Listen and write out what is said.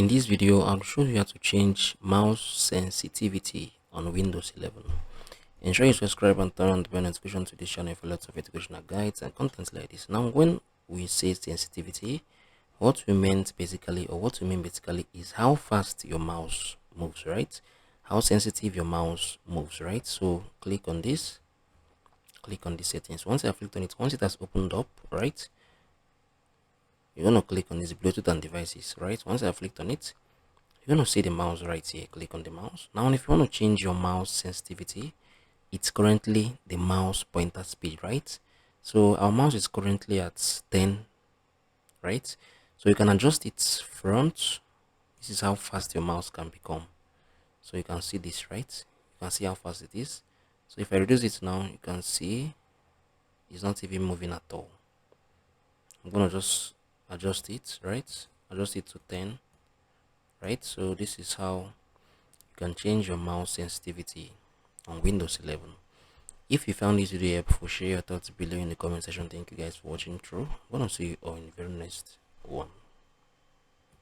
In this video, I'll show you how to change mouse sensitivity on Windows 11. Ensure you subscribe and turn on the bell notification to this channel for lots of educational guides and content like this. Now, when we say sensitivity, what we meant basically, or what we mean basically, is how fast your mouse moves, right? How sensitive your mouse moves, right? So click on this settings. Once I've clicked on it, once it has opened up, right, you're going to click on this Bluetooth and devices, right? Once I've clicked on it, you're going to see the mouse right here. Click on the mouse. Now, if you want to change your mouse sensitivity, it's currently the mouse pointer speed, right? So our mouse is currently at 10, right? So you can adjust its front. This is how fast your mouse can become. So you can see this, right? You can see how fast it is. So if I reduce it now, you can see it's not even moving at all. I'm gonna just adjust it, right? Adjust it to 10, right? So this is how you can change your mouse sensitivity on Windows 11. If you found this video helpful, share your thoughts below in the comment section. Thank you guys for watching through. I'm gonna see you all in the very next one.